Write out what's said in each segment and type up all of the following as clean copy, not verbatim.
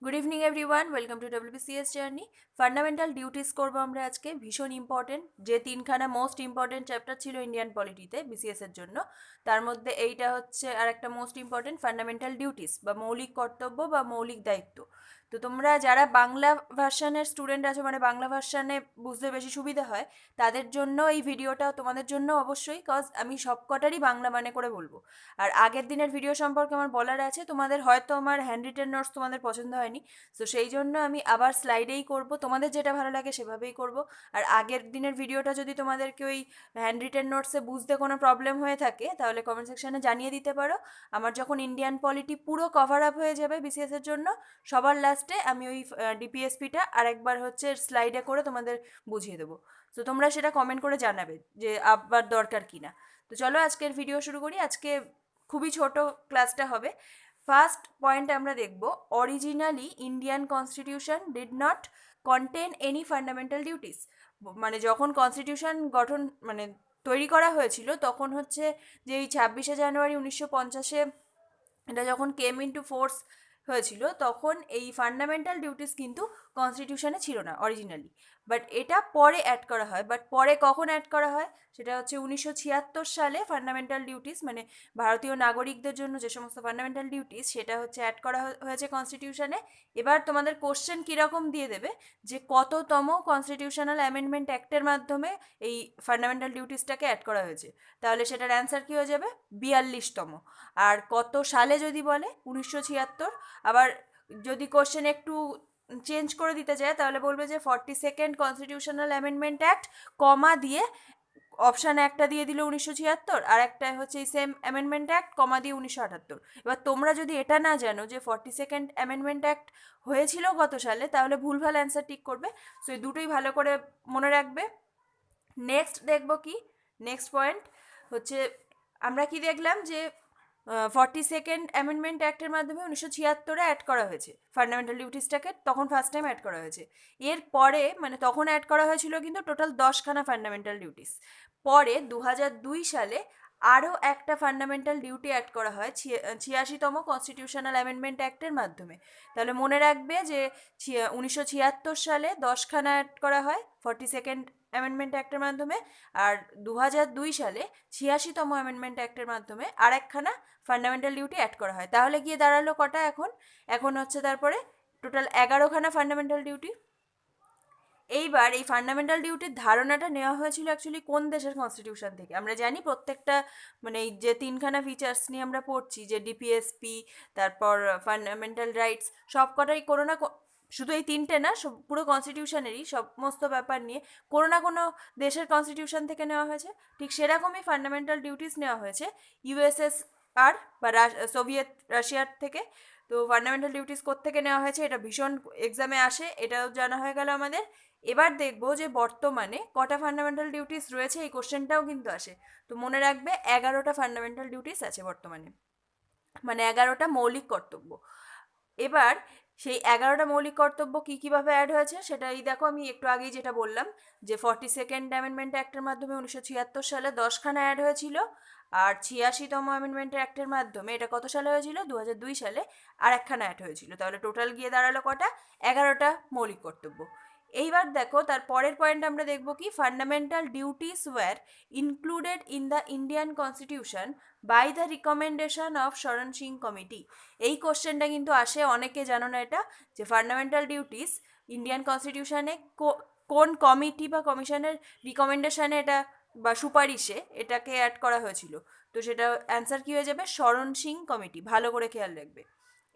Good evening everyone, welcome to WBCS journey. Fundamental duties করবো আমরা আজকে। ভীষণ ইম্পর্টেন্ট, যে তিনখানা মোস্ট ইম্পর্টেন্ট চ্যাপ্টার ছিল ইন্ডিয়ান পলিটিতে বিসিএস এর জন্য, তার মধ্যে এইটা হচ্ছে আর একটা মোস্ট ইম্পর্টেন্ট, ফান্ডামেন্টাল ডিউটিস বা মৌলিক কর্তব্য বা মৌলিক দায়িত্ব। তো তোমরা যারা বাংলা ভার্সানের স্টুডেন্ট আছো, মানে বাংলা ভার্সানে বুঝতে বেশি সুবিধা হয়, তাদের জন্য এই ভিডিওটা তোমাদের জন্য অবশ্যই, কজ আমি সব কটারই বাংলা মানে করে বলবো। আর আগের দিনের ভিডিও সম্পর্কে আমার বলার আছে, তোমাদের হয়তো আমার হ্যান্ড রিটেন নোটস তোমাদের পছন্দ হয়নি, তো সেই জন্য আমি আবার স্লাইডেই করব, তোমাদের যেটা ভালো লাগে সেভাবেই করব। আর আগের দিনের ভিডিওটা যদি তোমাদেরকে ওই হ্যান্ড রিটেন নোটসে বুঝতে কোনো প্রবলেম হয়ে থাকে, তাহলে কমেন্ট সেকশনে জানিয়ে দিতে পারো। আমার যখন ইন্ডিয়ান পলিটি পুরো কভার আপ হয়ে যাবে বিসিএস এর জন্য, সবার লাস্টে আমি ওই ডিপিএসপিটা আরেকবার হচ্ছে স্লাইডে করে তোমাদের বুঝিয়ে দেবো। তো তোমরা সেটা কমেন্ট করে জানাবে যে আবার দরকার কিনা। তো চলো আজকের ভিডিও শুরু করি। আজকে খুবই ছোট ক্লাসটা হবে। ফার্স্ট পয়েন্ট আমরা দেখব, originally Indian constitution did not contain any fundamental duties. মানে যখন কনস্টিটিউশন গঠন মানে তৈরি করা হয়েছিল, তখন হচ্ছে যে এই 26শে জানুয়ারি 1950-এ এটা যখন কেম ইনটু ফোর্স হয়েছিল, তখন এই ফান্ডামেন্টাল ডিউটিস কিন্তু কনস্টিটিউশনে ছিল না অরিজিনালি। বাট এটা পরে অ্যাড করা হয়। বাট পরে কখন অ্যাড করা হয়, সেটা হচ্ছে 1976 সালে ফান্ডামেন্টাল ডিউটিস, মানে ভারতীয় নাগরিকদের জন্য যে সমস্ত ফান্ডামেন্টাল ডিউটিস, সেটা হচ্ছে অ্যাড করা হয়েছে কনস্টিটিউশনে। এবার তোমাদের কোশ্চেন কীরকম দিয়ে দেবে, যে কততম কনস্টিটিউশনাল অ্যামেন্ডমেন্ট অ্যাক্টের মাধ্যমে এই ফান্ডামেন্টাল ডিউটিসটাকে অ্যাড করা হয়েছে, তাহলে সেটার অ্যান্সার কী হয়ে যাবে, 42তম। আর কত সালে যদি বলে, 1976। আবার যদি কোশ্চেন একটু চেঞ্জ করে দিতে চায়, তাহলে বলবে যে 42nd কনস্টিটিউশনাল অ্যামেন্ডমেন্ট অ্যাক্ট, কমা দিয়ে অপশান একটা দিয়ে দিল 1976, আর একটা হচ্ছে এই সেম অ্যামেন্ডমেন্ট অ্যাক্ট, কমা দিয়ে 1978। এবার তোমরা যদি এটা না জানো যে 42nd অ্যামেন্ডমেন্ট অ্যাক্ট হয়েছিল কত সালে, তাহলে ভুলভাল অ্যান্সার টিক করবে। সো এই দুটোই ভালো করে মনে রাখবে। নেক্সট দেখব কি, নেক্সট পয়েন্ট হচ্ছে, আমরা কি দেখলাম যে 42nd অ্যামেন্ডমেন্ট অ্যাক্টের মাধ্যমে 1976-এ অ্যাড করা হয়েছে ফান্ডামেন্টাল ডিউটিসটাকে, তখন ফার্স্ট টাইম অ্যাড করা হয়েছে। এর পরে মানে তখন অ্যাড করা হয়েছিল কিন্তু টোটাল 10খানা ফান্ডামেন্টাল ডিউটিস। পরে 2002 সালে আরও একটা ফান্ডামেন্টাল ডিউটি অ্যাড করা হয় 86তম কনস্টিটিউশনাল অ্যামেন্ডমেন্ট অ্যাক্টের মাধ্যমে। তাহলে মনে রাখবে যে 1976 সালে 10খানা অ্যাড করা হয় 42nd অ্যামেন্ডমেন্ট অ্যাক্টের মাধ্যমে, আর 2002 সালে 86তম অ্যামেন্ডমেন্ট অ্যাক্টের মাধ্যমে আর একখানা ফান্ডামেন্টাল ডিউটি অ্যাড করা হয়। তাহলে গিয়ে দাঁড়ালো কটা এখন, এখন হচ্ছে তারপরে টোটাল 11খানা ফান্ডামেন্টাল ডিউটি। এইবার এই ফান্ডামেন্টাল ডিউটির ধারণাটা নেওয়া হয়েছিল অ্যাকচুয়ালি কোন দেশের কনস্টিটিউশন থেকে। আমরা জানি প্রত্যেকটা মানে এই যে তিনখানা ফিচার্স নিয়ে আমরা পড়ছি, যে ডিপিএসপি, তারপর ফান্ডামেন্টাল রাইটস, সব কটাই কোনো না শুধু এই তিনটে না, সব পুরো কনস্টিটিউশনেরই সমস্ত ব্যাপার নিয়ে কোনো না কোনো দেশের কনস্টিটিউশন থেকে নেওয়া হয়েছে। ঠিক সেরকমই ফান্ডামেন্টাল ডিউটিস নেওয়া হয়েছে ইউএসএসআর বা সোভিয়েত রাশিয়ার থেকে। তো ফান্ডামেন্টাল ডিউটিস কোত্থেকে নেওয়া হয়েছে, এটা ভীষণ এক্সামে আসে, এটাও জানা হয়ে গেল আমাদের। এবার দেখবো যে বর্তমানে কটা ফান্ডামেন্টাল ডিউটিস রয়েছে, এই কোশ্চেনটাও কিন্তু আসে। তো মনে রাখবে 11টা ফান্ডামেন্টাল ডিউটিস আছে বর্তমানে, মানে 11টা মৌলিক কর্তব্য। এবার সেই 11টা মৌলিক কর্তব্য কী কীভাবে অ্যাড হয়েছে, সেটাই দেখো। আমি একটু আগেই যেটা বললাম, যে 42nd অ্যামেন্ডমেন্ট অ্যাক্টের মাধ্যমে 1976 সালে 10খানা অ্যাড হয়েছিল, আর 86তম অ্যামেন্ডমেন্ট অ্যাক্টের মাধ্যমে, এটা কত সালে হয়েছিল, 2002 সালে আর একখানা অ্যাড হয়েছিল। তাহলে টোটাল গিয়ে দাঁড়ালো কটা, 11টা মৌলিক কর্তব্য। এইবার দেখো তার পরের পয়েন্ট আমরা দেখব কি, fundamental duties were included in the Indian constitution by the recommendation of Swaran Singh committee. এই কোশ্চেনটা কিন্তু আসে, অনেকে জানো না এটা, যে ফান্ডামেন্টাল ডিউটিস ইন্ডিয়ান কনস্টিটিউশনে কোন কমিটি বা কমিশনের রিকমেন্ডেশনে এটা বা সুপারিশে এটাকে অ্যাড করা হয়েছিল। তো সেটা অ্যান্সার কী হয়ে যাবে, শরণ সিং কমিটি। ভালো করে খেয়াল রাখবে।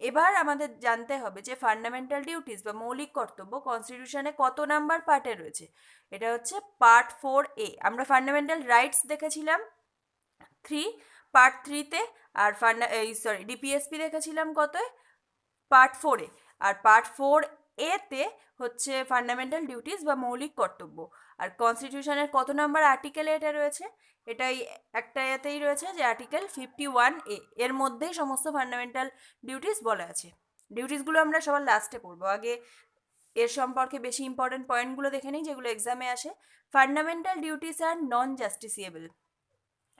এবার আমাদের জানতে হবে যে ফান্ডামেন্টাল ডিউটিস বা মৌলিক কর্তব্য কনস্টিটিউশনে কত নাম্বার পার্টে রয়েছে। এটা হচ্ছে পার্ট 4A। আমরা ফান্ডামেন্টাল রাইটস দেখেছিলাম 3, পার্ট 3-তে। আর ডিপিএসপি দেখেছিলাম কতয়, পার্ট 4-এ। আর পার্ট 4A-তে হচ্ছে ফান্ডামেন্টাল ডিউটিস বা মৌলিক কর্তব্য। আর কনস্টিটিউশনের কত নাম্বার আর্টিকেলে এটা রয়েছে, এটাই একটা এতেই রয়েছে, যে আর্টিকেল 51A। এর মধ্যেই সমস্ত ফান্ডামেন্টাল ডিউটিস বলা আছে। ডিউটিসগুলো আমরা সবার লাস্টে পড়বো, আগে এর সম্পর্কে বেশি ইম্পর্টেন্ট পয়েন্টগুলো দেখে নিই যেগুলো এক্সামে আসে। ফান্ডামেন্টাল ডিউটিস আর নন জাস্টিসিয়েবল।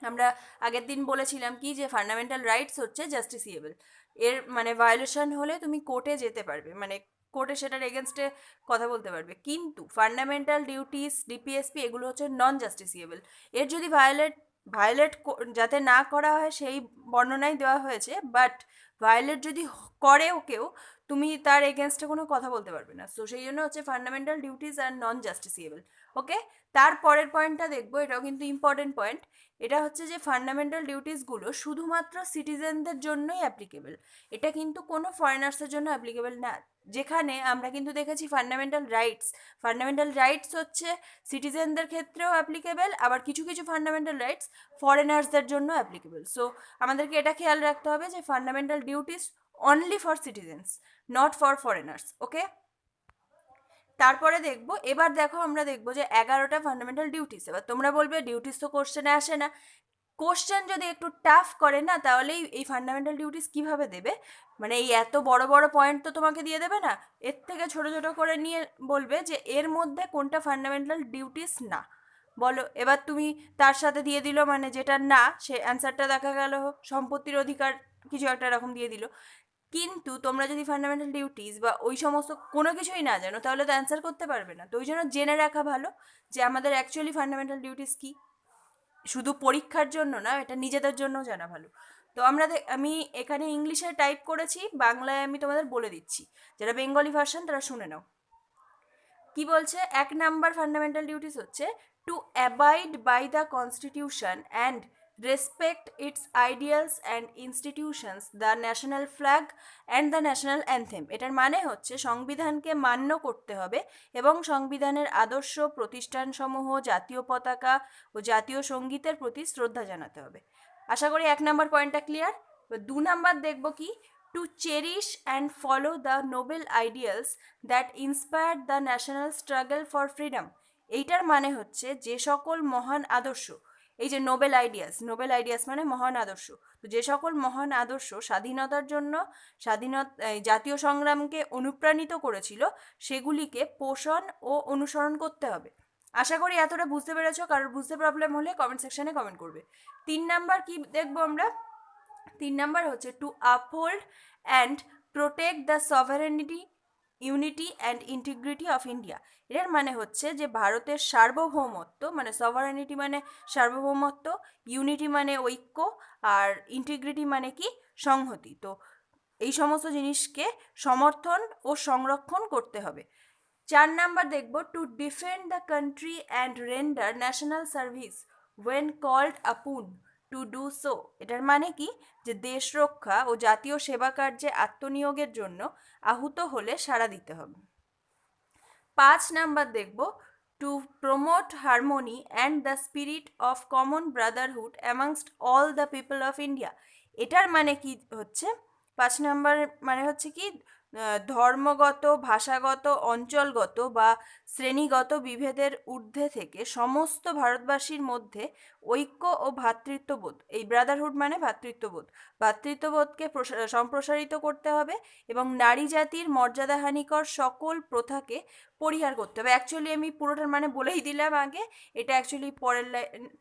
আমরা আগের দিন বলেছিলাম কি যে ফান্ডামেন্টাল রাইটস হচ্ছে জাস্টিসিয়েবল, এর মানে ভায়োলেশন হলে তুমি কোর্টে যেতে পারবে, মানে কোর্টে সেটার এগেনস্টে কথা বলতে পারবে, কিন্তু ফান্ডামেন্টাল ডিউটিস ডিপিএসপি এগুলো হচ্ছে নন জাস্টিসিয়েবল। এর যদি ভায়োলেট যাতে না করা হয় সেই বর্ণনাই দেওয়া হয়েছে, বাট ভায়োলেট যদি করেও কেউ, তুমি তার এগেনস্টে কোনো কথা বলতে পারবে না। সো সেই জন্য হচ্ছে ফান্ডামেন্টাল ডিউটিস আর নন জাস্টিসিয়েবল। ওকে, তারপরের পয়েন্টটা দেখবো, এটাও কিন্তু ইম্পর্টেন্ট পয়েন্ট। এটা হচ্ছে যে ফান্ডামেন্টাল ডিউটিসগুলো শুধুমাত্র সিটিজেনদের জন্যই অ্যাপ্লিকেবল, এটা কিন্তু কোনো ফরেনার্সের জন্য অ্যাপ্লিকেবল না। যেখানে আমরা কিন্তু দেখেছি ফান্ডামেন্টাল রাইটস হচ্ছে সিটিজেনদের ক্ষেত্রেও অ্যাপ্লিকেবল, আবার কিছু কিছু ফান্ডামেন্টাল রাইটস ফরেনার্সদের জন্য অ্যাপ্লিকেবল। সো আমাদেরকে এটা খেয়াল রাখতে হবে যে fundamental duties only for citizens, not for foreigners. Okay, তারপরে দেখবো, এবার দেখো আমরা দেখবো যে 11টা ফান্ডামেন্টাল ডিউটিস। এবার তোমরা বলবে ডিউটিস তো কোশ্চেনে আসে না, কোশ্চেন যদি একটু টাফ করে না তাহলেই এই ফান্ডামেন্টাল ডিউটিস কিভাবে দেবে, মানে এই এত বড় বড় পয়েন্ট তো তোমাকে দিয়ে দেবে না, এর থেকে ছোট ছোট করে নিয়ে বলবে যে এর মধ্যে কোনটা ফান্ডামেন্টাল ডিউটিস না, বলো। এবার তুমি তার সাথে দিয়ে দিল মানে যেটা না, সে অ্যান্সারটা দেখা গেল সম্পত্তির অধিকার কিছু একটা এরকম দিয়ে দিল, কিন্তু তোমরা যদি ফান্ডামেন্টাল ডিউটিস বা ওই সমস্ত কোনো কিছুই না জানো তাহলে তো অ্যান্সার করতে পারবে না। তো ওই জন্য জেনে রাখা ভালো যে আমাদের অ্যাকচুয়ালি ফান্ডামেন্টাল ডিউটিস কী, শুধু পরীক্ষার জন্য না, এটা নিজেদের জন্য জানা ভালো। তো আমি এখানে ইংলিশে টাইপ করেছি, বাংলায় আমি তোমাদের বলে দিচ্ছি, যারা বেঙ্গলি ভার্সন তারা শুনে নাও। কি বলছে, 1 নাম্বার ফান্ডামেন্টাল ডিউটিস হচ্ছে to abide by the constitution and respect its ideals and institutions, the national flag and the national anthem. এটার মানে হচ্ছে সংবিধানকে মান্য করতে হবে এবং সংবিধানের আদর্শ, প্রতিষ্ঠানসমূহ, জাতীয় পতাকা ও জাতীয় সঙ্গীতের প্রতি শ্রদ্ধা জানাতে হবে। আশা করি 1 নাম্বার পয়েন্টটা ক্লিয়ার। 2 নাম্বার দেখব কি, to cherish and follow the noble ideals that inspired the national struggle for freedom. এইটার মানে হচ্ছে যে সকল মহান আদর্শ, এই যে নোবেল আইডিয়াস মানে মহান আদর্শ, তো যে সকল মহান আদর্শ স্বাধীনতার জন্য জাতীয় সংগ্রামকে অনুপ্রাণিত করেছিল সেগুলিকে পোষণ ও অনুসরণ করতে হবে। আশা করি এতটা বুঝতে পেরেছো, কারোর বুঝতে প্রবলেম হলে কমেন্ট সেকশনে কমেন্ট করবে। 3 নাম্বার কি দেখবো আমরা, 3 নাম্বার হচ্ছে two uphold and protect the সভারেনিটি, unity and integrity of India. এর মানে হচ্ছে যে ভারতের সার্বভৌমত্ব, মানে সভারেনিটি মানে সার্বভৌমত্ব, ইউনিটি মানে ঐক্য, আর ইন্টিগ্রিটি মানে কি সংহতি। তো এই সমস্ত জিনিসকে সমর্থন ও সংরক্ষণ করতে হবে। 4 নাম্বার দেখব, to defend the country and render national service when called upon to do so. এটার মানে কি, যে দেশ রক্ষা ও জাতীয় সেবা কার্যে আত্মনিয়োগের জন্য আহুত হলে সাড়া দিতে হবে। 5 নাম্বার দেখব, to promote harmony and the spirit of common brotherhood amongst all the people of India. এটার মানে কি হচ্ছে, 5 নাম্বার মানে হচ্ছে কি, ধর্মগত, ভাষাগত, অঞ্চলগত বা শ্রেণীগত বিভেদের ঊর্ধ্বে থেকে সমস্ত ভারতবাসীর মধ্যে ঐক্য ও ভ্রাতৃত্ববোধ, এই ব্রাদারহুড মানে ভ্রাতৃত্ববোধকে সম্প্রসারিত করতে হবে এবং নারী জাতির মর্যাদাহানিকর সকল প্রথাকে পরিহার করতে হবে। অ্যাকচুয়ালি আমি পুরোটার মানে বলেই দিলাম আগে, এটা অ্যাকচুয়ালি পরের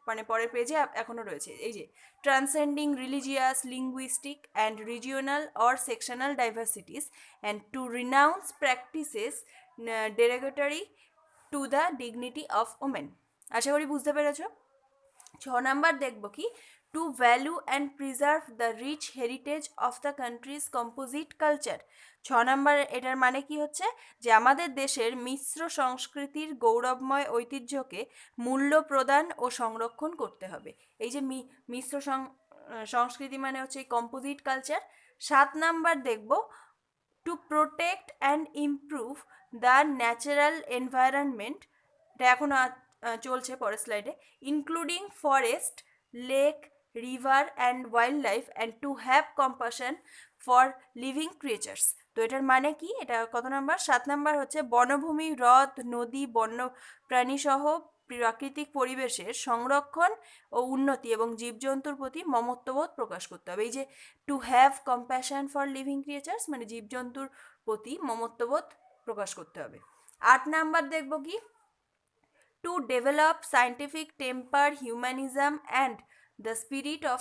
মানে পরের পেজে এখনও রয়েছে, এই যে transcending religious, linguistic and regional or sectional diversities and to renounce practices derogatory to the dignity of women. আশা করি বুঝতে পেরেছো। 6 নাম্বার দেখব কি, to value and preserve the rich heritage of the country's composite culture. 6 number এটার মানে কি হচ্ছে, যে আমাদের দেশের মিশ্র সংস্কৃতির গৌরবময় ঐতিহ্যকে মূল্য প্রদান ও সংরক্ষণ করতে হবে। এই যে মিশ্র সংস্কৃতি মানে হচ্ছে এই কম্পোজিট কালচার। 7 নাম্বার দেখব, to protect and improve the natural environment, এটা এখনও চলছে পরের স্লাইডে, including forest, lake, river and wild life and to have কম্পাশন for living creatures. তো এটার মানে কি, এটা কত নাম্বার, 7 নাম্বার হচ্ছে বনভূমি, হ্রদ, নদী, বন্য প্রাণীসহ প্রাকৃতিক পরিবেশের সংরক্ষণ ও উন্নতি এবং জীবজন্তুর প্রতি মমত্ববোধ প্রকাশ করতে হবে। এই যে to have compassion for living creatures মানে জীবজন্তুর প্রতি মমত্ববোধ প্রকাশ করতে হবে। 8 নাম্বার দেখব কি, to develop scientific temper, humanism and the spirit of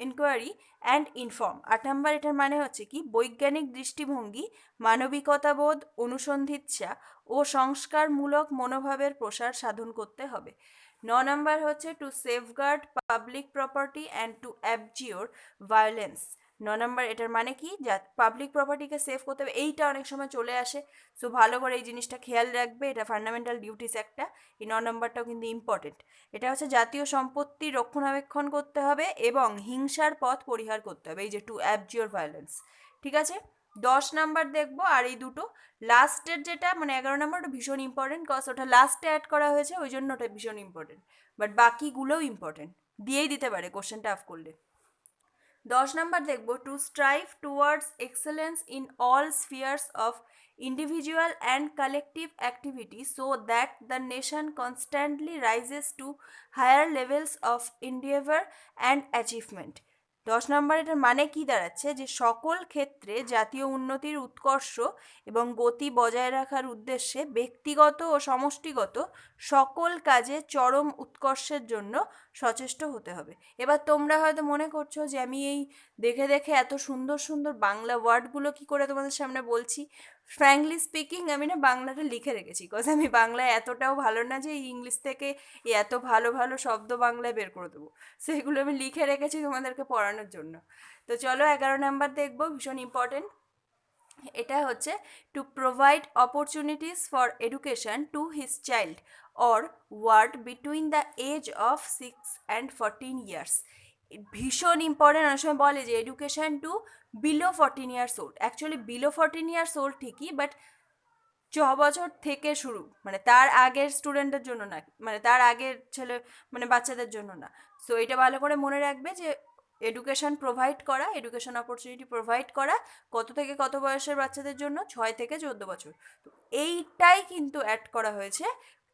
inquiry and inform. 8 number এটার মানে হচ্ছে কি বৈজ্ঞানিক দৃষ্টিভঙ্গি, মানবিকতাবোধ, অনুসন্ধিৎসা ও সংস্কারমূলক মনোভাবের প্রসার সাধন করতে হবে। 9 নাম্বার হচ্ছে to safeguard public property and to abjure violence. 9 number এটার মানে কি যা পাবলিক প্রপার্টিকে সেভ করতে হবে, এইটা অনেক সময় চলে আসে। সো ভালো করে এই জিনিসটা খেয়াল রাখবে, এটা ফান্ডামেন্টাল ডিউটিস একটা। এই 9 নাম্বারটাও কিন্তু ইম্পর্টেন্ট। এটা হচ্ছে জাতীয় সম্পত্তি রক্ষণাবেক্ষণ করতে হবে এবং হিংসার পথ পরিহার করতে হবে, এই যে টু অ্যাবজিওর ভায়োলেন্স। ঠিক আছে, 10 নাম্বার দেখবো। আর এই দুটো লাস্টের যেটা মানে 11 নাম্বার ওটা ভীষণ ইম্পর্টেন্ট, কজ ওটা লাস্টে অ্যাড করা হয়েছে, ওই জন্য ওটা ভীষণ ইম্পর্টেন্ট। বাট বাকিগুলোও ইম্পর্টেন্ট, দিয়েই দিতে পারে কোশ্চেনটা আফ করলে। 10 নাম্বার দেখব to strive towards excellence in all spheres of individual and collective activity so that the nation constantly rises to higher levels of endeavour and achievement. 10 number এটার মানে কি দাঁড়াচ্ছে যে সকল ক্ষেত্রে জাতীয় উন্নতির উৎকর্ষ এবং গতি বজায় রাখার উদ্দেশ্যে ব্যক্তিগত ও সমষ্টিগত সকল কাজে চরম উৎকর্ষের জন্য সচেষ্ট হতে হবে। এবার তোমরা হয়তো মনে করছো যে আমি এই দেখে দেখে এত সুন্দর সুন্দর বাংলা ওয়ার্ডগুলো কি করে তোমাদের সামনে বলছি। ফ্র্যাঙ্কলি স্পিকিং আমি না বাংলাটা লিখে রেখেছি, বিকজ আমি বাংলায় এতটাও ভালো না যে ইংলিশ থেকে এত ভালো ভালো শব্দ বাংলায় বের করে দেবো। সেগুলো আমি লিখে রেখেছি তোমাদেরকে পড়ানোর জন্য। তো চলো 11 নাম্বার দেখবো, ভীষণ ইম্পর্টেন্ট। এটা হচ্ছে to provide opportunities for education to his child or ward between the age of 6 and 14 years. ভীষণ ইম্পর্টেন্ট। অনেক সময় বলে যে education to below 14 years old, actually below 14 years old ঠিকই, বাট 6 বছর থেকে শুরু, মানে তার আগের স্টুডেন্টের জন্য না, মানে তার আগের ছেলে মানে বাচ্চাদের জন্য না। সো এটা ভালো করে মনে রাখবে যে এডুকেশন প্রোভাইড করা, এডুকেশন অপরচুনিটি প্রোভাইড করা কত থেকে কত বয়সের বাচ্চাদের জন্য, 6 থেকে 14 বছর। তো এইটাই কিন্তু অ্যাড করা হয়েছে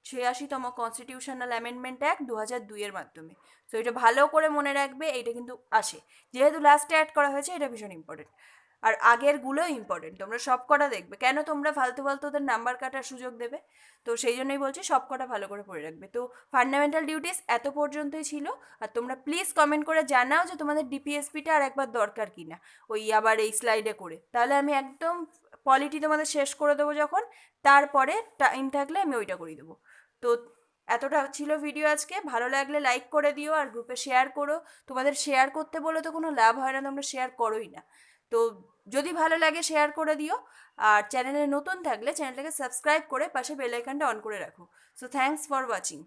86তম কনস্টিটিউশনাল অ্যামেন্ডমেন্ট অ্যাক্ট 2002 এর মাধ্যমে। সো এটা ভালো করে মনে রাখবে, এইটা কিন্তু আসে যেহেতু লাস্টে অ্যাড করা হয়েছে, এটা ভীষণ ইম্পর্টেন্ট। আর আগেরগুলোও ইম্পর্টেন্ট, তোমরা সব কটা দেখবে, কেন তোমরা ফালতু ফালতু ওদের নাম্বার কাটার সুযোগ দেবে। তো সেই জন্যই বলছি সব কটা ভালো করে পড়ে রাখবে। তো ফান্ডামেন্টাল ডিউটিস এত পর্যন্তই ছিল। আর তোমরা প্লিজ কমেন্ট করে জানাও যে তোমাদের ডিপিএসপিটা আর একবার দরকার কি না, ওই আবার এই স্লাইডে করে, তাহলে আমি একদম পলিটি তোমাদের শেষ করে দেবো যখন, তারপরে টাইম থাকলে আমি ওইটা করে দেবো। তো এতটা ছিল ভিডিও আজকে। ভালো লাগলে লাইক করে দিও আর গ্রুপে শেয়ার করো। তোমাদের শেয়ার করতে বলে তো কোনো লাভ হয় না, তোমরা শেয়ার করোই না। তো যদি ভালো লাগে শেয়ার করে দিও। আর চ্যানেলে নতুন থাকলে চ্যানেলটাকে সাবস্ক্রাইব করে পাশে বেল আইকনটা অন করে রাখো। So thanks for watching.